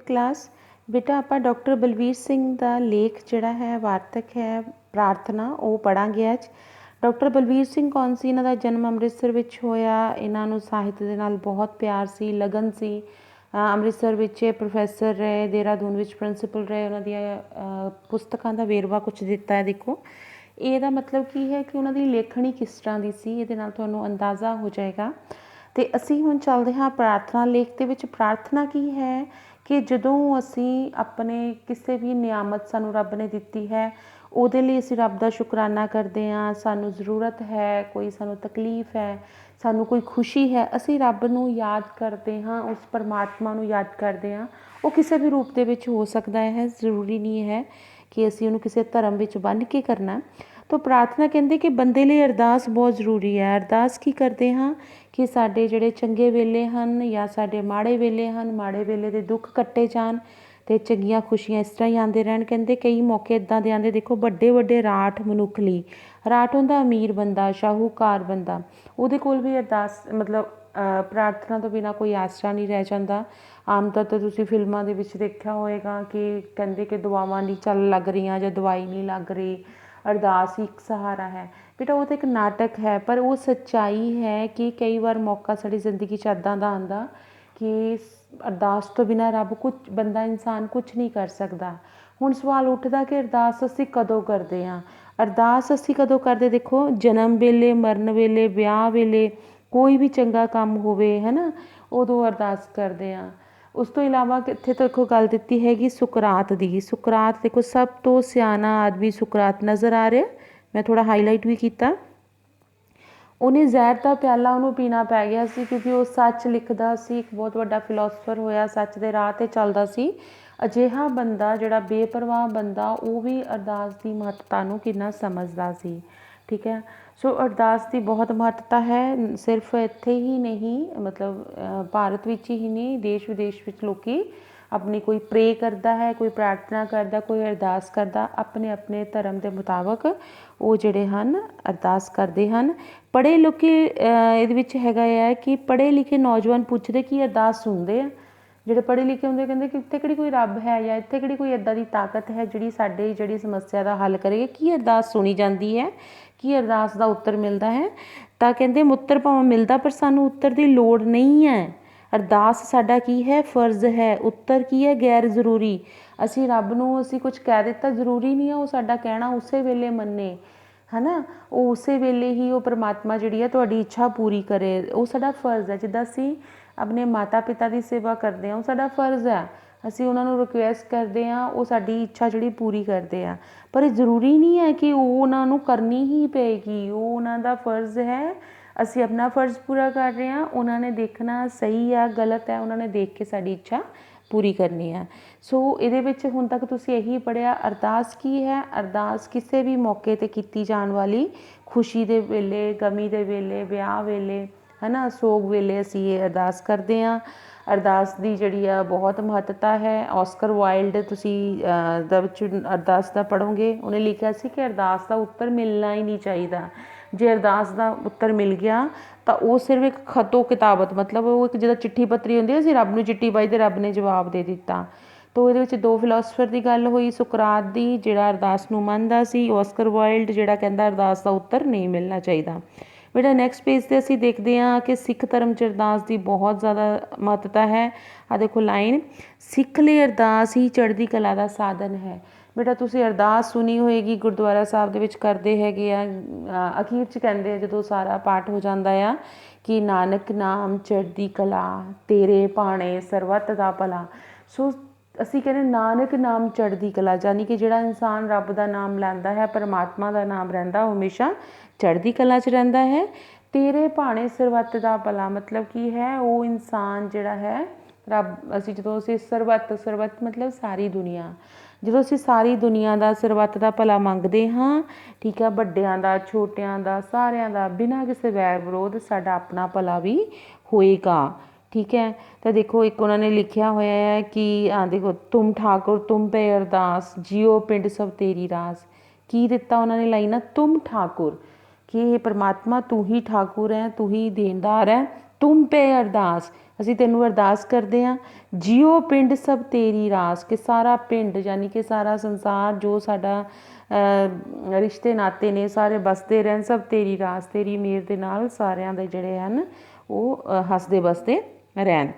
Class बेटा ਆਪਾਂ doctor Balvir Singh ਦਾ ਲੇਖ ਜਿਹੜਾ ਹੈ ਵਾਰਤਕ ਹੈ ਪ੍ਰਾਰਥਨਾ ਉਹ ਪੜਾਂਗੇ ਅੱਜ। ਡਾਕਟਰ ਬਲਵੀਰ ਸਿੰਘ ਕੌਣ ਸੀ? ਇਹਨਾਂ ਦਾ ਜਨਮ ਅੰਮ੍ਰਿਤਸਰ ਵਿੱਚ ਹੋਇਆ। ਇਹਨਾਂ ਨੂੰ ਸਾਹਿਤ ਦੇ ਨਾਲ ਬਹੁਤ ਪਿਆਰ ਸੀ, ਲਗਨ ਸੀ। ਅੰਮ੍ਰਿਤਸਰ ਵਿੱਚ ਪ੍ਰੋਫੈਸਰ ਰਹੇ, ਦੇਹਰਾਦੂਨ ਵਿੱਚ ਪ੍ਰਿੰਸੀਪਲ ਰਹੇ। ਉਹਨਾਂ ਦੀਆਂ ਪੁਸਤਕਾਂ ਦਾ ਵੇਰਵਾ ਕੁਛ ਦਿੱਤਾ ਹੈ। ਦੇਖੋ ਇਹਦਾ ਮਤਲਬ ਕੀ ਹੈ ਕਿ ਉਹਨਾਂ ਦੀ ਲੇਖਣੀ ਕਿਸ ਤਰ੍ਹਾਂ ਦੀ ਸੀ, ਇਹਦੇ ਨਾਲ ਤੁਹਾਨੂੰ ਅੰਦਾਜ਼ਾ ਹੋ ਜਾਏਗਾ। ਅਤੇ ਅਸੀਂ ਹੁਣ ਚੱਲਦੇ ਹਾਂ ਪ੍ਰਾਰਥਨਾ ਲੇਖ ਦੇ ਵਿੱਚ। ਪ੍ਰਾਰਥਨਾ ਕੀ ਹੈ ਕਿ ਜਦੋਂ ਅਸੀਂ ਆਪਣੇ ਕਿਸੇ ਵੀ ਨਿਆਮਤ ਸਾਨੂੰ ਰੱਬ ਨੇ ਦਿੱਤੀ ਹੈ ਉਹਦੇ ਲਈ ਅਸੀਂ ਰੱਬ ਦਾ ਸ਼ੁਕਰਾਨਾ ਕਰਦੇ ਹਾਂ। ਸਾਨੂੰ ਜ਼ਰੂਰਤ ਹੈ, ਕੋਈ ਸਾਨੂੰ ਤਕਲੀਫ ਹੈ, ਸਾਨੂੰ ਕੋਈ ਖੁਸ਼ੀ ਹੈ, ਅਸੀਂ ਰੱਬ ਨੂੰ ਯਾਦ ਕਰਦੇ ਹਾਂ, ਉਸ ਪਰਮਾਤਮਾ ਨੂੰ ਯਾਦ ਕਰਦੇ ਹਾਂ। ਉਹ ਕਿਸੇ ਵੀ ਰੂਪ ਦੇ ਵਿੱਚ ਹੋ ਸਕਦਾ ਹੈ, ਜ਼ਰੂਰੀ ਨਹੀਂ ਹੈ ਕਿ ਅਸੀਂ ਉਹਨੂੰ ਕਿਸੇ ਧਰਮ ਵਿੱਚ ਬੰਨ੍ਹ ਕੇ ਕਰਨਾ। ਤਾਂ ਪ੍ਰਾਰਥਨਾ ਕਹਿੰਦੇ ਕਿ ਬੰਦੇ ਲਈ ਅਰਦਾਸ ਬਹੁਤ ਜ਼ਰੂਰੀ ਹੈ। ਅਰਦਾਸ ਕੀ ਕਰਦੇ ਹਾਂ ਕਿ ਸਾਡੇ ਜਿਹੜੇ ਚੰਗੇ ਵੇਲੇ ਹਨ ਜਾਂ ਸਾਡੇ ਮਾੜੇ ਵੇਲੇ ਹਨ, ਮਾੜੇ ਵੇਲੇ ਦੇ ਦੁੱਖ ਕੱਟੇ ਜਾਣ ਅਤੇ ਚੰਗੀਆਂ ਖੁਸ਼ੀਆਂ ਇਸ ਤਰ੍ਹਾਂ ਹੀ ਆਉਂਦੇ ਰਹਿਣ। ਕਹਿੰਦੇ ਕਈ ਮੌਕੇ ਇੱਦਾਂ ਦੇ ਆਉਂਦੇ, ਦੇਖੋ ਵੱਡੇ ਵੱਡੇ ਰਾਠ ਮਨੁੱਖ ਲਈ, ਰਾਠ ਹੁੰਦਾ ਅਮੀਰ ਬੰਦਾ, ਸ਼ਾਹੂਕਾਰ ਬੰਦਾ, ਉਹਦੇ ਕੋਲ ਵੀ ਅਰਦਾਸ ਮਤਲਬ ਪ੍ਰਾਰਥਨਾ ਤੋਂ ਬਿਨਾਂ ਕੋਈ ਆਸਰਾ ਨਹੀਂ ਰਹਿ ਜਾਂਦਾ। ਆਮ ਤੌਰ 'ਤੇ ਤੁਸੀਂ ਫਿਲਮਾਂ ਦੇ ਵਿੱਚ ਦੇਖਿਆ ਹੋਏਗਾ ਕਿ ਕਹਿੰਦੇ ਕਿ ਦੁਆਵਾਂ ਨਹੀਂ ਚੱਲ ਲੱਗ ਰਹੀਆਂ ਜਾਂ ਦਵਾਈ ਨਹੀਂ ਲੱਗ ਰਹੀ, ਅਰਦਾਸ ਹੀ ਇੱਕ ਸਹਾਰਾ ਹੈ। ਬੇਟਾ ਉਹ ਤਾਂ ਇੱਕ ਨਾਟਕ ਹੈ, ਪਰ ਉਹ ਸੱਚਾਈ ਹੈ ਕਿ ਕਈ ਵਾਰ ਮੌਕਾ ਸਾਡੀ ਜ਼ਿੰਦਗੀ 'ਚ ਇੱਦਾਂ ਦਾ ਆਉਂਦਾ ਕਿ ਅਰਦਾਸ ਤੋਂ ਬਿਨਾਂ ਰੱਬ ਬੰਦਾ ਇਨਸਾਨ ਕੁਛ ਨਹੀਂ ਕਰ ਸਕਦਾ। ਹੁਣ ਸਵਾਲ ਉੱਠਦਾ ਕਿ ਅਰਦਾਸ ਅਸੀਂ ਕਦੋਂ ਕਰਦੇ ਹਾਂ? ਅਰਦਾਸ ਅਸੀਂ ਕਦੋਂ ਕਰਦੇ? ਦੇਖੋ ਜਨਮ ਵੇਲੇ, ਮਰਨ ਵੇਲੇ, ਵਿਆਹ ਵੇਲੇ, ਕੋਈ ਵੀ ਚੰਗਾ ਕੰਮ ਹੋਵੇ ਹੈ ਨਾ, ਉਦੋਂ ਅਰਦਾਸ ਕਰਦੇ ਹਾਂ। ਉਸ ਤੋਂ ਇਲਾਵਾ ਇੱਥੇ ਦੇਖੋ ਗੱਲ ਦਿੱਤੀ ਹੈਗੀ ਸੁਕਰਾਤ ਦੀ। ਸੁਕਰਾਤ ਦੇਖੋ ਸਭ ਤੋਂ ਸਿਆਣਾ ਆਦਮੀ ਸੁਕਰਾਤ ਨਜ਼ਰ ਆ ਰਿਹਾ, ਮੈਂ ਥੋੜ੍ਹਾ ਹਾਈਲਾਈਟ ਵੀ ਕੀਤਾ। ਉਹਨੇ ਜ਼ਹਿਰ ਦਾ ਪਿਆਲਾ ਉਹਨੂੰ ਪੀਣਾ ਪੈ ਗਿਆ ਸੀ ਕਿਉਂਕਿ ਉਹ ਸੱਚ ਲਿਖਦਾ ਸੀ, ਇੱਕ ਬਹੁਤ ਵੱਡਾ ਫਿਲੋਸਫਰ ਹੋਇਆ, ਸੱਚ ਦੇ ਰਾਹ 'ਤੇ ਚੱਲਦਾ ਸੀ। ਅਜਿਹਾ ਬੰਦਾ ਜਿਹੜਾ ਬੇਪਰਵਾਹ ਬੰਦਾ, ਉਹ ਵੀ ਅਰਦਾਸ ਦੀ ਮਹੱਤਤਾ ਨੂੰ ਕਿੰਨਾ ਸਮਝਦਾ ਸੀ। ਠੀਕ ਹੈ, ਸੋ ਅਰਦਾਸ ਦੀ ਬਹੁਤ ਮਹੱਤਤਾ ਹੈ। ਸਿਰਫ ਇੱਥੇ ਹੀ ਨਹੀਂ, ਮਤਲਬ ਭਾਰਤ ਵਿੱਚ ਹੀ ਨਹੀਂ, ਦੇਸ਼ ਵਿਦੇਸ਼ ਵਿੱਚ ਲੋਕ ਆਪਣੀ ਕੋਈ ਪ੍ਰੇ ਕਰਦਾ ਹੈ, ਕੋਈ ਪ੍ਰਾਰਥਨਾ ਕਰਦਾ, ਕੋਈ ਅਰਦਾਸ ਕਰਦਾ, ਆਪਣੇ ਆਪਣੇ ਧਰਮ ਦੇ ਮੁਤਾਬਕ ਉਹ ਜਿਹੜੇ ਹਨ ਅਰਦਾਸ ਕਰਦੇ ਹਨ। ਪੜ੍ਹੇ ਲੋਕ ਇਹਦੇ ਵਿੱਚ ਹੈਗਾ ਹੈ ਕਿ ਪੜ੍ਹੇ ਲਿਖੇ ਨੌਜਵਾਨ ਪੁੱਛਦੇ ਕਿ ਅਰਦਾਸ ਸੁਣਦੇ ਆ। ਜਿਹੜੇ ਪੜ੍ਹੇ ਲਿਖੇ ਹੁੰਦੇ ਕਹਿੰਦੇ ਕਿ ਇੱਥੇ ਕਿਹੜੀ ਕੋਈ ਰੱਬ ਹੈ ਜਾਂ ਇੱਥੇ ਕਿਹੜੀ ਕੋਈ ਇੱਦਾਂ ਦੀ ਤਾਕਤ ਹੈ ਜਿਹੜੀ ਸਮੱਸਿਆ ਦਾ ਹੱਲ ਕਰੇਗੀ। ਕੀ ਅਰਦਾਸ ਸੁਣੀ ਜਾਂਦੀ ਹੈ? ਕੀ ਅਰਦਾਸ ਦਾ ਉੱਤਰ ਮਿਲਦਾ ਹੈ? ਤਾਂ ਕਹਿੰਦੇ ਉੱਤਰ ਭਾਵੇਂ ਮਿਲਦਾ ਪਰ ਸਾਨੂੰ ਉੱਤਰ ਦੀ ਲੋੜ ਨਹੀਂ ਹੈ। ਅਰਦਾਸ ਸਾਡਾ ਕੀ ਹੈ? ਫਰਜ਼ ਹੈ। ਉੱਤਰ ਕੀ ਹੈ? ਗੈਰ ਜ਼ਰੂਰੀ। ਅਸੀਂ ਰੱਬ ਨੂੰ ਅਸੀਂ ਕੁਝ ਕਹਿ ਦਿੱਤਾ, ਜ਼ਰੂਰੀ ਨਹੀਂ ਹੈ ਉਹ ਸਾਡਾ ਕਹਿਣਾ ਉਸੇ ਵੇਲੇ ਮੰਨੇ, ਹੈ ਨਾ। ਉਹ ਉਸੇ ਵੇਲੇ ਹੀ ਉਹ ਪਰਮਾਤਮਾ ਜਿਹੜੀ ਹੈ ਤੁਹਾਡੀ ਇੱਛਾ ਪੂਰੀ ਕਰੇ। ਉਹ ਸਾਡਾ ਫਰਜ਼ ਹੈ। ਜਿੱਦਾਂ ਅਸੀਂ ਆਪਣੇ ਮਾਤਾ ਪਿਤਾ ਦੀ ਸੇਵਾ ਕਰਦੇ ਹਾਂ, ਉਹ ਸਾਡਾ ਫਰਜ਼ ਹੈ। ਅਸੀਂ ਉਹਨਾਂ ਨੂੰ ਰਿਕੁਐਸਟ ਕਰਦੇ ਹਾਂ, ਉਹ ਸਾਡੀ ਇੱਛਾ ਜਿਹੜੀ ਪੂਰੀ ਕਰਦੇ ਆ। ਪਰ ਇਹ ਜ਼ਰੂਰੀ ਨਹੀਂ ਹੈ ਕਿ ਉਹ ਉਹਨਾਂ ਨੂੰ ਕਰਨੀ ਹੀ ਪਏਗੀ, ਉਹ ਉਹਨਾਂ ਦਾ ਫਰਜ਼ ਹੈ। ਅਸੀਂ ਆਪਣਾ ਫਰਜ਼ ਪੂਰਾ ਕਰ ਰਹੇ ਹਾਂ, ਉਹਨਾਂ ਨੇ ਦੇਖਣਾ ਸਹੀ ਆ ਗਲਤ ਹੈ, ਉਹਨਾਂ ਨੇ ਦੇਖ ਕੇ ਸਾਡੀ ਇੱਛਾ ਪੂਰੀ ਕਰਨੀ ਹੈ। ਸੋ ਇਹਦੇ ਵਿੱਚ ਹੁਣ ਤੱਕ ਤੁਸੀਂ ਇਹੀ ਪੜ੍ਹਿਆ। ਅਰਦਾਸ ਕੀ ਹੈ? ਅਰਦਾਸ ਕਿਸੇ ਵੀ ਮੌਕੇ 'ਤੇ ਕੀਤੀ ਜਾਣ ਵਾਲੀ, ਖੁਸ਼ੀ ਦੇ ਵੇਲੇ, ਗਮੀ ਦੇ ਵੇਲੇ, ਵਿਆਹ ਵੇਲੇ, ਹੈ ਨਾ, ਸੋਗ ਵੇਲੇ ਅਸੀਂ ਇਹ ਅਰਦਾਸ ਕਰਦੇ ਹਾਂ। ਅਰਦਾਸ ਦੀ ਜਿਹੜੀ ਆ ਬਹੁਤ ਮਹੱਤਤਾ ਹੈ। ਆਸਕਰ ਵਾਈਲਡ ਤੁਸੀਂ ਦਾ ਵਿੱਚ ਅਰਦਾਸ ਦਾ ਪੜ੍ਹੋਗੇ, ਉਹਨੇ ਲਿਖਿਆ ਸੀ ਕਿ ਅਰਦਾਸ ਦਾ ਉੱਤਰ ਮਿਲਣਾ ਹੀ ਨਹੀਂ ਚਾਹੀਦਾ। ਜੇ ਅਰਦਾਸ ਦਾ ਉੱਤਰ ਮਿਲ ਗਿਆ ਤਾਂ ਉਹ ਸਿਰਫ ਇੱਕ ਖਤੋ ਕਿਤਾਬਤ, ਮਤਲਬ ਉਹ ਇੱਕ ਜਿੱਦਾਂ ਚਿੱਠੀ ਪੱਤਰੀ ਹੁੰਦੀ ਹੈ, ਅਸੀਂ ਰੱਬ ਨੂੰ ਚਿੱਠੀ ਪਾਈ ਅਤੇ ਰੱਬ ਨੇ ਜਵਾਬ ਦੇ ਦਿੱਤਾ। ਤਾਂ ਇਹਦੇ ਵਿੱਚ ਦੋ ਫਿਲੋਸਫਰ ਦੀ ਗੱਲ ਹੋਈ, ਸੁਕਰਾਤ ਦੀ ਜਿਹੜਾ ਅਰਦਾਸ ਨੂੰ ਮੰਨਦਾ ਸੀ, ਆਸਕਰ ਵਾਈਲਡ ਜਿਹੜਾ ਕਹਿੰਦਾ ਅਰਦਾਸ ਦਾ ਉੱਤਰ ਨਹੀਂ ਮਿਲਣਾ ਚਾਹੀਦਾ। ਬੇਟਾ ਨੈਕਸਟ ਪੇਜ 'ਤੇ ਅਸੀਂ ਦੇਖਦੇ ਹਾਂ ਕਿ ਸਿੱਖ ਧਰਮ 'ਚ ਅਰਦਾਸ ਦੀ ਬਹੁਤ ਜ਼ਿਆਦਾ ਮਹੱਤਤਾ ਹੈ। ਆਹ ਦੇਖੋ ਲਾਈਨ, ਸਿੱਖ ਲਈ ਅਰਦਾਸ ਹੀ ਚੜ੍ਹਦੀ ਕਲਾ ਦਾ ਸਾਧਨ ਹੈ। ਬੇਟਾ ਤੁਸੀਂ ਅਰਦਾਸ ਸੁਣੀ ਹੋਏਗੀ, ਗੁਰਦੁਆਰਾ ਸਾਹਿਬ ਦੇ ਵਿੱਚ ਕਰਦੇ ਹੈਗੇ ਆ। ਅਖੀਰ 'ਚ ਕਹਿੰਦੇ ਆ ਜਦੋਂ ਸਾਰਾ ਪਾਠ ਹੋ ਜਾਂਦਾ ਆ ਕਿ ਨਾਨਕ ਨਾਮ ਚੜ੍ਹਦੀ ਕਲਾ, ਤੇਰੇ ਭਾਣੇ ਸਰਬੱਤ ਦਾ ਭਲਾ। ਸੋ ਅਸੀਂ ਕਹਿੰਦੇ ਨਾਨਕ ਨਾਮ ਚੜ੍ਹਦੀ ਕਲਾ, ਯਾਨੀ ਕਿ ਜਿਹੜਾ ਇਨਸਾਨ ਰੱਬ ਦਾ ਨਾਮ ਲੈਂਦਾ ਹੈ, ਪਰਮਾਤਮਾ ਦਾ ਨਾਮ ਰਹਿੰਦਾ, ਉਹ ਹਮੇਸ਼ਾ ਚੜ੍ਹਦੀ ਕਲਾ 'ਚ ਰਹਿੰਦਾ ਹੈ। ਤੇਰੇ ਭਾਣੇ ਸਰਬੱਤ ਦਾ ਭਲਾ ਮਤਲਬ ਕੀ ਹੈ? ਉਹ ਇਨਸਾਨ ਜਿਹੜਾ ਹੈ ਰੱਬ, ਜਦੋਂ ਅਸੀਂ ਸਰਬੱਤ ਮਤਲਬ ਸਾਰੀ ਦੁਨੀਆ, ਜਦੋਂ ਅਸੀਂ ਸਾਰੀ ਦੁਨੀਆ ਦਾ ਸਰਬੱਤ ਦਾ ਭਲਾ ਮੰਗਦੇ ਹਾਂ, ਠੀਕ ਹੈ, ਵੱਡਿਆਂ ਦਾ, ਛੋਟਿਆਂ ਦਾ, ਸਾਰਿਆਂ ਦਾ, ਬਿਨਾਂ ਕਿਸੇ ਵੈਰ ਵਿਰੋਧ, ਸਾਡਾ ਆਪਣਾ ਭਲਾ ਵੀ ਹੋਏਗਾ। ਠੀਕ ਹੈ, ਤਾਂ ਦੇਖੋ ਇੱਕ ਉਹਨਾਂ ਨੇ ਲਿਖਿਆ ਹੋਇਆ ਹੈ ਕਿ ਦੇਖੋ, ਤੁਮ ਠਾਕੁਰ ਤੁਮ ਪੇ ਅਰਦਾਸ, ਜਿਉ ਪਿੰਡ ਸਭ ਤੇਰੀ ਰਾਸ। ਕੀ ਦਿੱਤਾ ਉਹਨਾਂ ਨੇ ਲਾਈਨਾਂ? ਤੁਮ ਠਾਕੁਰ, ਕਿ ਇਹ ਪਰਮਾਤਮਾ ਤੂੰ ਹੀ ਠਾਕੁਰ ਹੈ, ਤੂੰ ਹੀ ਦੇਣਦਾਰ ਹੈ। ਤੁਮ ਪੇ ਅਰਦਾਸ, ਅਸੀਂ ਤੈਨੂੰ ਅਰਦਾਸ ਕਰਦੇ ਹਾਂ, ਜਿਉ ਪਿੰਡ ਸਭ ਤੇਰੀ ਰਾਸ, ਕਿ ਸਾਰਾ ਪਿੰਡ ਯਾਨੀ ਕਿ ਸਾਰਾ ਸੰਸਾਰ ਜੋ ਸਾਡਾ ਰਿਸ਼ਤੇ ਨਾਤੇ ਨੇ ਸਾਰੇ ਬਸਦੇ ਰਹਿਣ, ਸਭ ਤੇਰੀ ਰਾਸ, ਤੇਰੀ ਮਿਹਰ ਦੇ ਨਾਲ ਸਾਰਿਆਂ ਦੇ ਜਿਹੜੇ ਹਨ ਉਹ ਹੱਸਦੇ ਬਸਦੇ ਰਹਿਣ।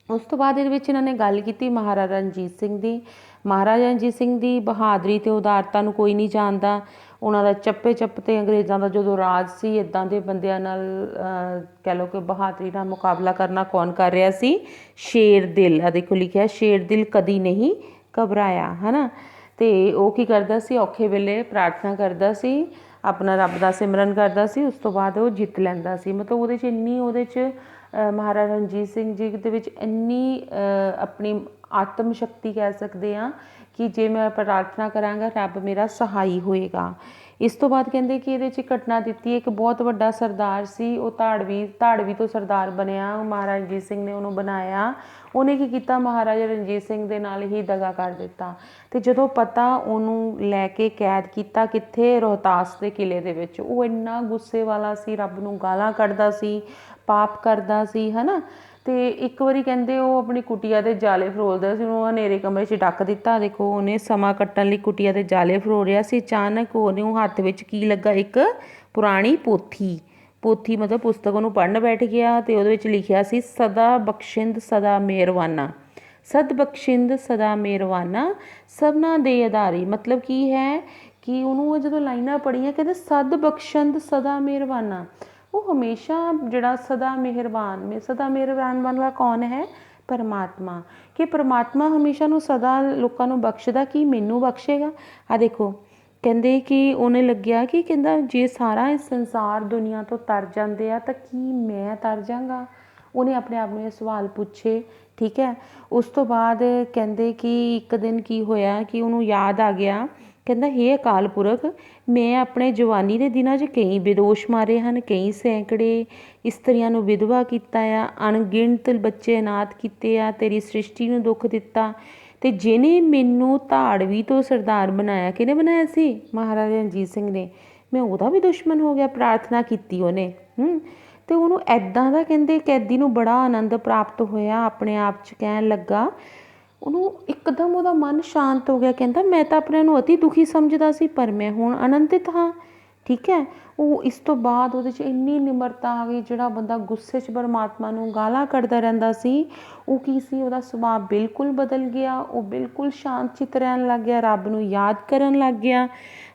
ਉਸ ਤੋਂ ਬਾਅਦ ਇਹਦੇ ਵਿੱਚ ਇਹਨਾਂ ਨੇ ਗੱਲ ਕੀਤੀ ਮਹਾਰਾਜਾ ਰਣਜੀਤ ਸਿੰਘ ਦੀ। ਮਹਾਰਾਜਾ ਰਣਜੀਤ ਸਿੰਘ ਦੀ ਬਹਾਦਰੀ ਅਤੇ ਉਦਾਰਤਾ ਨੂੰ ਕੋਈ ਨਹੀਂ ਜਾਣਦਾ। ਉਹਨਾਂ ਦਾ ਚੱਪੇ ਚੱਪ 'ਤੇ ਅੰਗਰੇਜ਼ਾਂ ਦਾ ਜਦੋਂ ਰਾਜ ਸੀ, ਇੱਦਾਂ ਦੇ ਬੰਦਿਆਂ ਨਾਲ ਕਹਿ ਲਓ ਕਿ ਬਹਾਦਰੀ ਨਾਲ ਮੁਕਾਬਲਾ ਕਰਨਾ ਕੌਣ ਕਰ ਰਿਹਾ ਸੀ? ਸ਼ੇਰ ਦਿਲ। ਆ ਦੇਖੋ ਲਿਖਿਆ, ਸ਼ੇਰ ਦਿਲ ਕਦੀ ਨਹੀਂ ਘਬਰਾਇਆ, ਹੈ ਨਾ। ਅਤੇ ਉਹ ਕੀ ਕਰਦਾ ਸੀ? ਔਖੇ ਵੇਲੇ ਪ੍ਰਾਰਥਨਾ ਕਰਦਾ ਸੀ, ਆਪਣਾ ਰੱਬ ਦਾ ਸਿਮਰਨ ਕਰਦਾ ਸੀ, ਉਸ ਤੋਂ ਬਾਅਦ ਉਹ ਜਿੱਤ ਲੈਂਦਾ ਸੀ। ਮਤਲਬ ਉਹਦੇ 'ਚ ਇੰਨੀ ਮਹਾਰਾਜਾ ਰਣਜੀਤ ਸਿੰਘ ਜੀ ਦੇ ਵਿੱਚ ਇੰਨੀ ਆਪਣੀ ਆਤਮ ਸ਼ਕਤੀ ਕਹਿ ਸਕਦੇ ਹਾਂ ਕਿ ਜੇ ਮੈਂ ਪ੍ਰਾਰਥਨਾ ਕਰਾਂਗਾ ਰੱਬ ਮੇਰਾ ਸਹਾਈ ਹੋਏਗਾ। ਇਸ ਤੋਂ ਬਾਅਦ ਕਹਿੰਦੇ ਕਿ ਇਹਦੇ 'ਚ ਘਟਨਾ ਦਿੱਤੀ, ਇੱਕ ਬਹੁਤ ਵੱਡਾ ਸਰਦਾਰ ਸੀ, ਉਹ ਧਾੜਵੀ ਤੋਂ ਸਰਦਾਰ ਬਣਿਆ। ਮਹਾਰਾਜਾ ਰਣਜੀਤ ਸਿੰਘ ਨੇ ਉਹਨੂੰ ਬਣਾਇਆ। ਉਹਨੇ ਕੀ ਕੀਤਾ? ਮਹਾਰਾਜਾ ਰਣਜੀਤ ਸਿੰਘ ਦੇ ਨਾਲ ਹੀ ਦਗਾ ਕਰ ਦਿੱਤਾ। ਅਤੇ ਜਦੋਂ ਪਤਾ, ਉਹਨੂੰ ਲੈ ਕੇ ਕੈਦ ਕੀਤਾ, ਕਿੱਥੇ? ਰੋਹਤਾਸ ਦੇ ਕਿਲ੍ਹੇ ਦੇ ਵਿੱਚ। ਉਹ ਇੰਨਾ ਗੁੱਸੇ ਵਾਲਾ ਸੀ, ਰੱਬ ਨੂੰ ਗਾਲਾਂ ਕੱਢਦਾ ਸੀ, ਪਾਪ ਕਰਦਾ ਸੀ, ਹੈ ਨਾ। ਅਤੇ ਇੱਕ ਵਾਰੀ ਕਹਿੰਦੇ ਉਹ ਆਪਣੀ ਕੁਟੀਆ ਦੇ ਜਾਲੇ ਫਰੋਲਦਾ ਸੀ, ਉਹਨੂੰ ਹਨੇਰੇ ਕਮਰੇ 'ਚ ਡੱਕ ਦਿੱਤਾ। ਦੇਖੋ ਉਹਨੇ ਸਮਾਂ ਕੱਟਣ ਲਈ ਕੁਟੀਆ ਦੇ ਜਾਲੇ ਫਰੋਲ ਰਿਹਾ ਸੀ। ਅਚਾਨਕ ਉਹਨੂੰ ਹੱਥ ਵਿੱਚ ਕੀ ਲੱਗਾ? ਇੱਕ ਪੁਰਾਣੀ ਪੋਥੀ ਮਤਲਬ ਪੁਸਤਕ ਉਹਨੂੰ ਪੜ੍ਹਨ ਬੈਠ ਗਿਆ, ਅਤੇ ਉਹਦੇ ਵਿੱਚ ਲਿਖਿਆ ਸੀ ਸਦਾ ਬਖਸ਼ਿੰਦ ਸਦਾ ਮਿਹਰਵਾਨਾ, ਸਦ ਬਖਸ਼ਿੰਦ ਸਦਾ ਮਿਹਰਵਾਨਾ, ਸਭਨਾ ਦੇ ਆਧਾਰੀ। ਮਤਲਬ ਕੀ ਹੈ ਕਿ ਉਹਨੂੰ ਜਦੋਂ ਲਾਈਨਾਂ ਪੜ੍ਹੀਆਂ, ਕਹਿੰਦੇ ਸਦ ਬਖਸ਼ਿੰਦ ਸਦਾ ਮਿਹਰਵਾਨਾ, ਉਹ ਹਮੇਸ਼ਾ ਜਿਹੜਾ ਸਦਾ ਮਿਹਰਬਾਨ ਵਾਲਾ ਕੌਣ ਹੈ? ਪਰਮਾਤਮਾ। ਕਿ ਪਰਮਾਤਮਾ ਹਮੇਸ਼ਾ ਨੂੰ ਸਦਾ ਲੋਕਾਂ ਨੂੰ ਬਖਸ਼ਦਾ, ਕਿ ਮੈਨੂੰ ਬਖਸ਼ੇਗਾ। ਆ ਦੇਖੋ ਕਹਿੰਦੇ ਕਿ ਉਹਨੇ ਲੱਗਿਆ ਕਿ ਕਹਿੰਦਾ ਜੇ ਸਾਰਾ ਇਸ ਸੰਸਾਰ ਦੁਨੀਆ ਤੋਂ ਤਰ ਜਾਂਦੇ ਆ ਤਾਂ ਕੀ ਮੈਂ ਤਰ ਜਾਂਗਾ? ਉਹਨੇ ਆਪਣੇ ਆਪ ਨੂੰ ਇਹ ਸਵਾਲ ਪੁੱਛੇ, ਠੀਕ ਹੈ। ਉਸ ਤੋਂ ਬਾਅਦ ਕਹਿੰਦੇ ਕਿ ਇੱਕ ਦਿਨ ਕੀ ਹੋਇਆ ਕਿ ਉਹਨੂੰ ਯਾਦ ਆ ਗਿਆ, ਕਹਿੰਦਾ ਹੇ ਅਕਾਲ ਪੁਰਖ, ਮੈਂ ਆਪਣੇ ਜਵਾਨੀ ਦੇ ਦਿਨਾਂ 'ਚ ਕਈ ਬੇਦੋਸ਼ ਮਾਰੇ ਹਨ, ਕਈ ਸੈਂਕੜੇ ਇਸਤਰੀਆਂ ਨੂੰ ਵਿਧਵਾ ਕੀਤਾ ਆ, ਅਣਗਿਣਤ ਬੱਚੇ ਅਨਾਥ ਕੀਤੇ ਆ, ਤੇਰੀ ਸ੍ਰਿਸ਼ਟੀ ਨੂੰ ਦੁੱਖ ਦਿੱਤਾ। ਅਤੇ ਜਿਹਨੇ ਮੈਨੂੰ ਧਾੜਵੀ ਤੋਂ ਸਰਦਾਰ ਬਣਾਇਆ, ਕਿਹਨੇ ਬਣਾਇਆ ਸੀ? ਮਹਾਰਾਜਾ ਰਣਜੀਤ ਸਿੰਘ ਨੇ। ਮੈਂ ਉਹਦਾ ਵੀ ਦੁਸ਼ਮਣ ਹੋ ਗਿਆ। ਪ੍ਰਾਰਥਨਾ ਕੀਤੀ ਉਹਨੇ। ਅਤੇ ਉਹਨੂੰ ਇੱਦਾਂ ਦਾ ਕਹਿੰਦੇ ਕੈਦੀ ਨੂੰ ਬੜਾ ਆਨੰਦ ਪ੍ਰਾਪਤ ਹੋਇਆ। ਆਪਣੇ ਆਪ 'ਚ ਕਹਿਣ ਲੱਗਾ, ਉਹਨੂੰ ਇੱਕਦਮ ਉਹਦਾ ਮਨ ਸ਼ਾਂਤ ਹੋ ਗਿਆ। ਕਹਿੰਦਾ ਮੈਂ ਤਾਂ ਆਪਣੇ ਨੂੰ ਅਤੀ ਦੁਖੀ ਸਮਝਦਾ ਸੀ, ਪਰ ਮੈਂ ਹੁਣ ਆਨੰਦਿਤ ਹਾਂ, ਠੀਕ ਹੈ। ਉਹ ਇਸ ਤੋਂ ਬਾਅਦ ਉਹਦੇ 'ਚ ਇੰਨੀ ਨਿਮਰਤਾ ਆ ਗਈ। ਜਿਹੜਾ ਬੰਦਾ ਗੁੱਸੇ 'ਚ ਪਰਮਾਤਮਾ ਨੂੰ ਗਾਲਾਂ ਕੱਢਦਾ ਰਹਿੰਦਾ ਸੀ, ਉਹ ਕੀ ਸੀ? ਉਹਦਾ ਸੁਭਾਅ ਬਿਲਕੁਲ ਬਦਲ ਗਿਆ। ਉਹ ਬਿਲਕੁਲ ਸ਼ਾਂਤ ਚਿੱਤ ਰਹਿਣ ਲੱਗ ਗਿਆ, ਰੱਬ ਨੂੰ ਯਾਦ ਕਰਨ ਲੱਗ ਗਿਆ,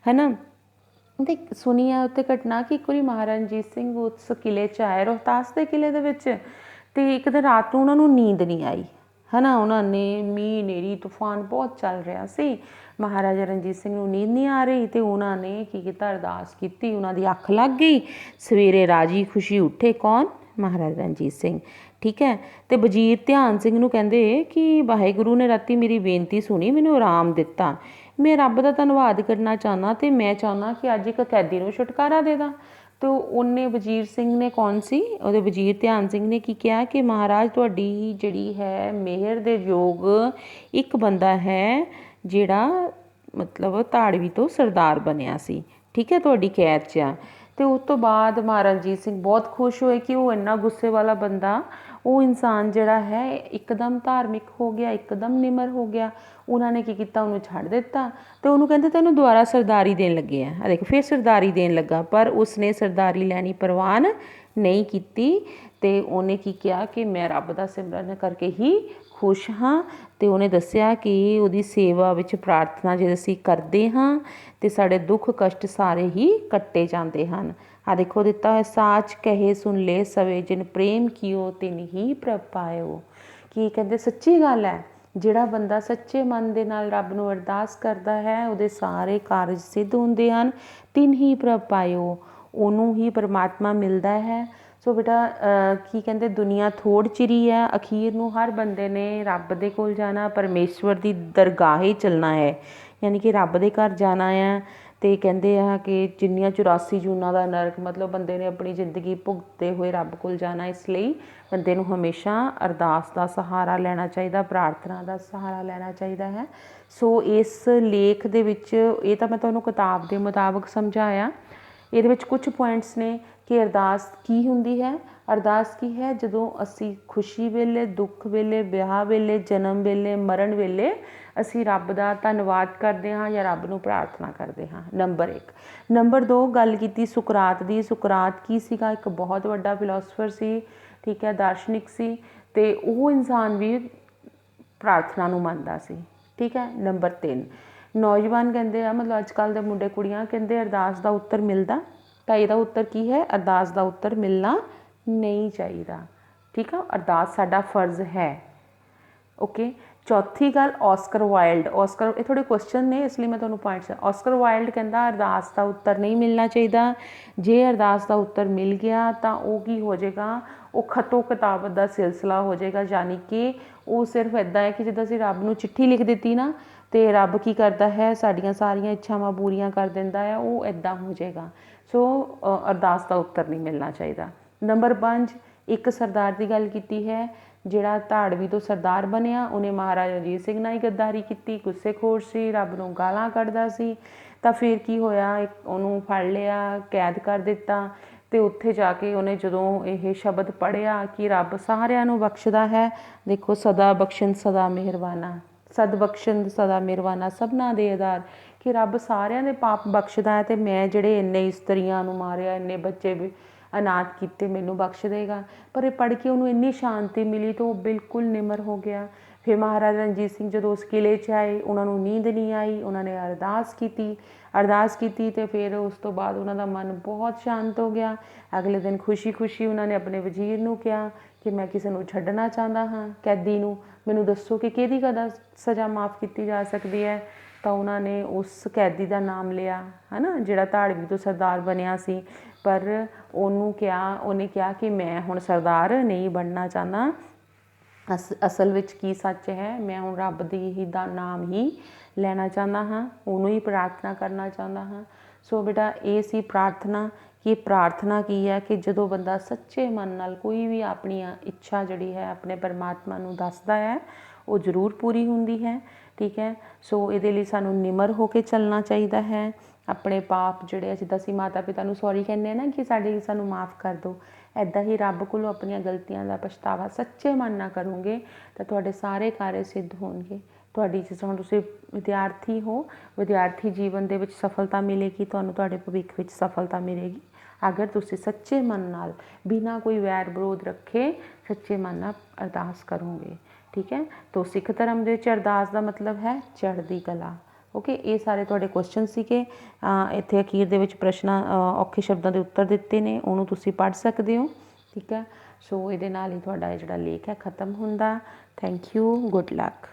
ਹੈ ਨਾ। ਅਤੇ ਸੁਣੀ ਹੈ ਉੱਥੇ ਘਟਨਾ ਕਿ ਇੱਕ ਵਾਰੀ ਮਹਾਰਾਜਾ ਰਣਜੀਤ ਸਿੰਘ ਉਸ ਕਿਲ੍ਹੇ 'ਚ ਆਏ, ਰੋਹਤਾਸ ਦੇ ਕਿਲ੍ਹੇ ਦੇ ਵਿੱਚ, ਅਤੇ ਇੱਕ ਦਿਨ ਰਾਤ ਨੂੰ ਉਹਨਾਂ ਨੂੰ ਨੀਂਦ ਨਹੀਂ ਆਈ, ਹੈ ਨਾ। ਉਹਨਾਂ ਨੇ ਮੀਂਹ ਹਨੇਰੀ ਤੂਫਾਨ ਬਹੁਤ ਚੱਲ ਰਿਹਾ ਸੀ, ਮਹਾਰਾਜਾ ਰਣਜੀਤ ਸਿੰਘ ਨੂੰ ਨੀਂਦ ਨਹੀਂ ਆ ਰਹੀ, ਅਤੇ ਉਹਨਾਂ ਨੇ ਕੀ ਕੀਤਾ? ਅਰਦਾਸ ਕੀਤੀ। ਉਹਨਾਂ ਦੀ ਅੱਖ ਲੱਗ ਗਈ। ਸਵੇਰੇ ਰਾਜੀ ਖੁਸ਼ੀ ਉੱਠੇ। ਕੌਣ? ਮਹਾਰਾਜਾ ਰਣਜੀਤ ਸਿੰਘ, ਠੀਕ ਹੈ। ਅਤੇ ਵਜ਼ੀਰ ਧਿਆਨ ਸਿੰਘ ਨੂੰ ਕਹਿੰਦੇ ਕਿ ਵਾਹਿਗੁਰੂ ਨੇ ਰਾਤੀ ਮੇਰੀ ਬੇਨਤੀ ਸੁਣੀ, ਮੈਨੂੰ ਆਰਾਮ ਦਿੱਤਾ, ਮੈਂ ਰੱਬ ਦਾ ਧੰਨਵਾਦ ਕਰਨਾ ਚਾਹੁੰਦਾ, ਅਤੇ ਮੈਂ ਚਾਹੁੰਦਾ ਕਿ ਅੱਜ ਇੱਕ ਕੈਦੀ ਨੂੰ ਛੁਟਕਾਰਾ ਦੇ ਦਾਂ। ਅਤੇ ਉਹਨੇ ਵਜ਼ੀਰ ਸਿੰਘ ਨੇ, ਕੌਣ ਸੀ? ਉਹਦੇ ਵਜ਼ੀਰ ਧਿਆਨ ਸਿੰਘ ਨੇ ਕੀ ਕਿਹਾ ਕਿ ਮਹਾਰਾਜ ਤੁਹਾਡੀ ਜਿਹੜੀ ਹੈ ਮਿਹਰ ਦੇ ਯੋਗ ਇੱਕ ਬੰਦਾ ਹੈ ਜਿਹੜਾ ਮਤਲਬ ਧਾੜਵੀ ਤੋਂ ਸਰਦਾਰ ਬਣਿਆ ਸੀ, ਠੀਕ ਹੈ, ਤੁਹਾਡੀ ਕੈਦ 'ਚ ਆ। ਅਤੇ ਉਸ ਤੋਂ ਬਾਅਦ ਮਹਾਰਾਜਾ ਰਣਜੀਤ ਸਿੰਘ ਬਹੁਤ ਖੁਸ਼ ਹੋਏ ਕਿ ਉਹ ਇੰਨਾ ਗੁੱਸੇ ਵਾਲਾ ਬੰਦਾ, ਉਹ ਇਨਸਾਨ ਜਿਹੜਾ ਹੈ ਇੱਕਦਮ ਧਾਰਮਿਕ ਹੋ ਗਿਆ, ਇੱਕਦਮ ਨਿਮਰ ਹੋ ਗਿਆ। ਉਹਨਾਂ ਨੇ ਕੀ ਕੀਤਾ? ਉਹਨੂੰ ਛੱਡ ਦਿੱਤਾ। ਅਤੇ ਉਹਨੂੰ ਕਹਿੰਦੇ ਤੈਨੂੰ ਦੁਬਾਰਾ ਸਰਦਾਰੀ ਦੇਣ ਲੱਗੇ ਆ। ਆ ਦੇਖੋ ਫਿਰ ਸਰਦਾਰੀ ਦੇਣ ਲੱਗਾ, ਪਰ ਉਸਨੇ ਸਰਦਾਰੀ ਲੈਣੀ ਪ੍ਰਵਾਨ ਨਹੀਂ ਕੀਤੀ। ਅਤੇ ਉਹਨੇ ਕੀ ਕਿਹਾ ਕਿ ਮੈਂ ਰੱਬ ਦਾ ਸਿਮਰਨ ਕਰਕੇ ਹੀ ਖੁਸ਼ ਹਾਂ। ਅਤੇ ਉਹਨੇ ਦੱਸਿਆ ਕਿ ਉਹਦੀ ਸੇਵਾ ਵਿੱਚ ਪ੍ਰਾਰਥਨਾ ਜੇ ਅਸੀਂ ਕਰਦੇ ਹਾਂ ਅਤੇ ਸਾਡੇ ਦੁੱਖ ਕਸ਼ਟ ਸਾਰੇ ਹੀ ਕੱਟੇ ਜਾਂਦੇ ਹਨ। ਆ ਦੇਖੋ ਦਿੱਤਾ ਹੋਇਆ, ਸਾਚ ਕਹੇ ਸੁਣ ਲੈ ਸਵੇ, ਜਿਨ ਪ੍ਰੇਮ ਕੀਓ ਤਿਨ ਹੀ ਪ੍ਰਭ ਪਾਇਓ। ਕੀ ਕਹਿੰਦੇ? ਸੱਚੀ ਗੱਲ ਹੈ, ਜਿਹੜਾ ਬੰਦਾ ਸੱਚੇ ਮਨ ਦੇ ਨਾਲ ਰੱਬ ਨੂੰ ਅਰਦਾਸ ਕਰਦਾ ਹੈ, ਉਹਦੇ ਸਾਰੇ ਕਾਰਜ ਸਿੱਧ ਹੁੰਦੇ ਹਨ। ਤਿਨ ਹੀ ਪ੍ਰਭ ਪਾਇਓ, ਉਹਨੂੰ ਹੀ ਪਰਮਾਤਮਾ ਮਿਲਦਾ ਹੈ। ਸੋ ਬੇਟਾ ਕੀ ਕਹਿੰਦੇ? ਦੁਨੀਆ ਥੋੜ੍ਹ ਚਿਰੀ ਹੈ, ਅਖੀਰ ਨੂੰ ਹਰ ਬੰਦੇ ਨੇ ਰੱਬ ਦੇ ਕੋਲ ਜਾਣਾ, ਪਰਮੇਸ਼ਵਰ ਦੀ ਦਰਗਾਹੇ ਚੱਲਣਾ ਹੈ, ਯਾਨੀ ਕਿ ਰੱਬ ਦੇ ਘਰ ਜਾਣਾ ਆ। ਅਤੇ ਕਹਿੰਦੇ ਆ ਕਿ ਜਿੰਨੀਆਂ 84 ਜੂਨਾਂ ਦਾ ਨਰਕ, ਮਤਲਬ ਬੰਦੇ ਨੇ ਆਪਣੀ ਜ਼ਿੰਦਗੀ ਭੁਗਤਦੇ ਹੋਏ ਰੱਬ ਕੋਲ ਜਾਣਾ। ਇਸ ਲਈ ਬੰਦੇ ਨੂੰ ਹਮੇਸ਼ਾ ਅਰਦਾਸ ਦਾ ਸਹਾਰਾ ਲੈਣਾ ਚਾਹੀਦਾ, ਪ੍ਰਾਰਥਨਾ ਦਾ ਸਹਾਰਾ ਲੈਣਾ ਚਾਹੀਦਾ ਹੈ। ਸੋ ਇਸ ਲੇਖ ਦੇ ਵਿੱਚ ਇਹ ਤਾਂ ਮੈਂ ਤੁਹਾਨੂੰ ਕਿਤਾਬ ਦੇ ਮੁਤਾਬਕ ਸਮਝਾਇਆ। ਇਹਦੇ ਵਿੱਚ ਕੁਝ ਪੁਆਇੰਟਸ ਨੇ ਕਿ ਅਰਦਾਸ ਕੀ ਹੁੰਦੀ ਹੈ, ਅਰਦਾਸ ਕੀ ਹੈ? ਜਦੋਂ ਅਸੀਂ ਖੁਸ਼ੀ ਵੇਲੇ, ਦੁੱਖ ਵੇਲੇ, ਵਿਆਹ ਵੇਲੇ, ਜਨਮ ਵੇਲੇ, ਮਰਨ ਵੇਲੇ ਅਸੀਂ ਰੱਬ ਦਾ ਧੰਨਵਾਦ ਕਰਦੇ ਹਾਂ ਜਾਂ ਰੱਬ ਨੂੰ ਪ੍ਰਾਰਥਨਾ ਕਰਦੇ ਹਾਂ। ਨੰਬਰ 1। ਨੰਬਰ 2, ਗੱਲ ਕੀਤੀ ਸੁਕਰਾਤ ਦੀ। ਸੁਕਰਾਤ ਕੀ ਸੀਗਾ? ਇੱਕ ਬਹੁਤ ਵੱਡਾ ਫਿਲੋਸਫਰ ਸੀ, ਠੀਕ ਹੈ, ਦਾਰਸ਼ਨਿਕ ਸੀ, ਅਤੇ ਉਹ ਇਨਸਾਨ ਵੀ ਪ੍ਰਾਰਥਨਾ ਨੂੰ ਮੰਨਦਾ ਸੀ, ਠੀਕ ਹੈ। ਨੰਬਰ 3, ਨੌਜਵਾਨ ਕਹਿੰਦੇ ਆ, ਮਤਲਬ ਅੱਜ ਕੱਲ੍ਹ ਦੇ ਮੁੰਡੇ ਕੁੜੀਆਂ ਕਹਿੰਦੇ ਅਰਦਾਸ ਦਾ ਉੱਤਰ ਮਿਲਦਾ, ਤਾਂ ਇਹਦਾ ਉੱਤਰ ਕੀ ਹੈ? ਅਰਦਾਸ ਦਾ ਉੱਤਰ ਮਿਲਣਾ ਨਹੀਂ ਚਾਹੀਦਾ, ਠੀਕ ਆ। ਅਰਦਾਸ ਸਾਡਾ ਫਰਜ਼ ਹੈ, ਓਕੇ। ਚੌਥੀ ਗੱਲ, ਔਸਕਰ ਵਾਈਲਡ। ਔਸਕਰ, ਇਹ ਥੋੜ੍ਹੇ ਕੁਐਸਚਨ ਨੇ ਇਸ ਲਈ ਮੈਂ ਤੁਹਾਨੂੰ ਪੁਆਇੰਟਸ। ਔਸਕਰ ਵਾਈਲਡ ਕਹਿੰਦਾ ਅਰਦਾਸ ਦਾ ਉੱਤਰ ਨਹੀਂ ਮਿਲਣਾ ਚਾਹੀਦਾ। ਜੇ ਅਰਦਾਸ ਦਾ ਉੱਤਰ ਮਿਲ ਗਿਆ ਤਾਂ ਉਹ ਕੀ ਹੋ ਜਾਏਗਾ? ਉਹ ਖਤੋ ਕਿਤਾਬਤ ਦਾ ਸਿਲਸਿਲਾ ਹੋ ਜਾਏਗਾ, ਯਾਨੀ ਕਿ ਉਹ ਸਿਰਫ ਇੱਦਾਂ ਹੈ ਕਿ ਜਿੱਦਾਂ ਅਸੀਂ ਰੱਬ ਨੂੰ ਚਿੱਠੀ ਲਿਖ ਦਿੱਤੀ ਨਾ, ਅਤੇ ਰੱਬ ਕੀ ਕਰਦਾ ਹੈ? ਸਾਡੀਆਂ ਸਾਰੀਆਂ ਇੱਛਾਵਾਂ ਪੂਰੀਆਂ ਕਰ ਦਿੰਦਾ ਹੈ, ਉਹ ਇੱਦਾਂ ਹੋ ਜਾਏਗਾ। ਸੋ ਅਰਦਾਸ ਦਾ ਉੱਤਰ ਨਹੀਂ ਮਿਲਣਾ ਚਾਹੀਦਾ। ਨੰਬਰ 5, ਇੱਕ ਸਰਦਾਰ ਦੀ ਗੱਲ ਕੀਤੀ ਹੈ, ਜਿਹੜਾ ਧਾੜਵੀ ਤੋਂ ਸਰਦਾਰ ਬਣਿਆ, ਉਹਨੇ ਮਹਾਰਾਜਾ ਰਣਜੀਤ ਸਿੰਘ ਨਾਲ ਹੀ ਗੱਦਾਰੀ ਕੀਤੀ, ਗੁੱਸੇਖੋਰ ਸੀ, ਰੱਬ ਨੂੰ ਗਾਲਾਂ ਕੱਢਦਾ ਸੀ। ਤਾਂ ਫਿਰ ਕੀ ਹੋਇਆ? ਉਹਨੂੰ ਫੜ ਲਿਆ, ਕੈਦ ਕਰ ਦਿੱਤਾ, ਅਤੇ ਉੱਥੇ ਜਾ ਕੇ ਉਹਨੇ ਜਦੋਂ ਇਹ ਸ਼ਬਦ ਪੜ੍ਹਿਆ ਕਿ ਰੱਬ ਸਾਰਿਆਂ ਨੂੰ ਬਖਸ਼ਦਾ ਹੈ, ਦੇਖੋ, ਸਦਾ ਬਖਸ਼ਣ ਸਦਾ ਮਿਹਰਬਾਨਾ, ਸਦ ਬਖਸ਼ਣ ਸਦਾ ਮਿਹਰਬਾਨਾ, ਸਭਨਾਂ ਦੇ ਆਧਾਰ, ਕਿ ਰੱਬ ਸਾਰਿਆਂ ਦੇ ਪਾਪ ਬਖਸ਼ਦਾ ਹੈ, ਅਤੇ ਮੈਂ ਜਿਹੜੇ ਇੰਨੇ ਇਸਤਰੀਆਂ ਨੂੰ ਮਾਰਿਆ, ਇੰਨੇ ਬੱਚੇ ਵੀ ਅਨਾਥ ਕੀਤੇ, ਮੈਨੂੰ ਬਖਸ਼ ਦੇਗਾ। ਪਰ ਇਹ ਪੜ੍ਹ ਕੇ ਉਹਨੂੰ ਇੰਨੀ ਸ਼ਾਂਤੀ ਮਿਲੀ ਤਾਂ ਉਹ ਬਿਲਕੁਲ ਨਿਮਰ ਹੋ ਗਿਆ। ਫਿਰ ਮਹਾਰਾਜਾ ਰਣਜੀਤ ਸਿੰਘ ਜਦੋਂ ਉਸ ਕਿਲ੍ਹੇ 'ਚ ਆਏ, ਉਹਨਾਂ ਨੂੰ ਨੀਂਦ ਨਹੀਂ ਆਈ, ਉਹਨਾਂ ਨੇ ਅਰਦਾਸ ਕੀਤੀ ਅਤੇ ਫਿਰ ਉਸ ਤੋਂ ਬਾਅਦ ਉਹਨਾਂ ਦਾ ਮਨ ਬਹੁਤ ਸ਼ਾਂਤ ਹੋ ਗਿਆ। ਅਗਲੇ ਦਿਨ ਖੁਸ਼ੀ ਖੁਸ਼ੀ ਉਹਨਾਂ ਨੇ ਆਪਣੇ ਵਜ਼ੀਰ ਨੂੰ ਕਿਹਾ ਕਿ ਮੈਂ ਕਿਸੇ ਨੂੰ ਛੱਡਣਾ ਚਾਹੁੰਦਾ ਹਾਂ, ਕੈਦੀ ਨੂੰ, ਮੈਨੂੰ ਦੱਸੋ ਕਿ ਕਿਹਦੀ ਕਦਾ ਸਜ਼ਾ ਮਾफ़ ਕੀਤੀ ਜਾ ਸਕਦੀ ਹੈ। ਤਾਂ ਉਹਨਾਂ ਨੇ ਉਸ ਕੈਦੀ ਦਾ ਨਾਮ ਲਿਆ, ਹੈ ਨਾ, ਜਿਹੜਾ ਧਾੜਵੀ ਤੋਂ ਸਰਦਾਰ ਬਣਿਆ ਸੀ, ਪਰ ਉਹਨੇ ਕਿਹਾ ਕਿ ਮੈਂ ਹੁਣ ਸਰਦਾਰ ਨਹੀਂ ਬਣਨਾ ਚਾਹੁੰਦਾ। ਅਸਲ ਵਿੱਚ ਕੀ ਸੱਚ ਹੈ? ਮੈਂ ਹੁਣ ਰੱਬ ਦੀ ਹੀ ਦਾ ਨਾਮ ਹੀ ਲੈਣਾ ਚਾਹੁੰਦਾ ਹਾਂ, ਉਹਨੂੰ ਹੀ ਪ੍ਰਾਰਥਨਾ ਕਰਨਾ ਚਾਹੁੰਦਾ ਹਾਂ। ਸੋ ਬੇਟਾ, ਇਹ ਸੀ ਪ੍ਰਾਰਥਨਾ। ਕਿ ਪ੍ਰਾਰਥਨਾ ਕੀ ਹੈ? ਕਿ ਜਦੋਂ ਬੰਦਾ ਸੱਚੇ ਮਨ ਨਾਲ ਕੋਈ ਵੀ ਆਪਣੀ ਇੱਛਾ ਜਿਹੜੀ ਹੈ ਆਪਣੇ ਪਰਮਾਤਮਾ ਨੂੰ ਦੱਸਦਾ ਹੈ, ਉਹ ਜ਼ਰੂਰ ਪੂਰੀ ਹੁੰਦੀ ਹੈ, ਠੀਕ ਹੈ। ਸੋ ਇਹਦੇ ਲਈ ਸਾਨੂੰ ਨਿਮਰ ਹੋ ਕੇ ਚੱਲਣਾ ਚਾਹੀਦਾ ਹੈ। ਆਪਣੇ ਪਾਪ ਜਿਹੜੇ ਆ, ਜਿੱਦਾਂ ਅਸੀਂ ਮਾਤਾ ਪਿਤਾ ਨੂੰ ਸੌਰੀ ਕਹਿੰਦੇ ਹਾਂ ਨਾ ਕਿ ਸਾਨੂੰ ਮਾफ़ ਕਰ ਦਿਓ, ਇੱਦਾਂ ਹੀ ਰੱਬ ਕੋਲੋਂ ਆਪਣੀਆਂ ਗਲਤੀਆਂ ਦਾ ਪਛਤਾਵਾ ਸੱਚੇ ਮਨ ਨਾਲ ਕਰੋਗੇ ਤਾਂ ਤੁਹਾਡੇ ਸਾਰੇ ਕਾਰਜ ਸਿੱਧ ਹੋਣਗੇ। ਤੁਹਾਡੀ, ਜਿਸ ਤਰ੍ਹਾਂ ਤੁਸੀਂ ਵਿਦਿਆਰਥੀ ਹੋ, ਵਿਦਿਆਰਥੀ ਜੀਵਨ ਦੇ ਵਿੱਚ ਸਫਲਤਾ ਮਿਲੇਗੀ, ਤੁਹਾਨੂੰ ਤੁਹਾਡੇ ਭਵਿੱਖ ਵਿੱਚ ਸਫਲਤਾ ਮਿਲੇਗੀ, ਅਗਰ ਤੁਸੀਂ ਸੱਚੇ ਮਨ ਨਾਲ, ਬਿਨਾਂ ਕੋਈ ਵੈਰ ਵਿਰੋਧ ਰੱਖੇ, ਸੱਚੇ ਮਨ ਨਾਲ ਅਰਦਾਸ ਕਰੋਗੇ, ਠੀਕ ਹੈ। ਤਾਂ ਸਿੱਖ ਧਰਮ ਦੇ ਵਿੱਚ ਅਰਦਾਸ ਦਾ ਮਤਲਬ ਹੈ ਚੜ੍ਹਦੀ ਕਲਾ, ਓਕੇ। ਇਹ ਸਾਰੇ ਤੁਹਾਡੇ ਕੁਐਸਚਨ ਸੀਗੇ। ਇੱਥੇ ਅਖੀਰ ਦੇ ਵਿੱਚ ਪ੍ਰਸ਼ਨਾਂ, ਔਖੇ ਸ਼ਬਦਾਂ ਦੇ ਉੱਤਰ ਦਿੱਤੇ ਨੇ, ਉਹਨੂੰ ਤੁਸੀਂ ਪੜ੍ਹ ਸਕਦੇ ਹੋ, ਠੀਕ ਹੈ। ਸੋ ਇਹਦੇ ਨਾਲ ਹੀ ਤੁਹਾਡਾ ਇਹ ਜਿਹੜਾ ਲੇਖ ਹੈ ਖ਼ਤਮ ਹੁੰਦਾ। Thank you, good luck.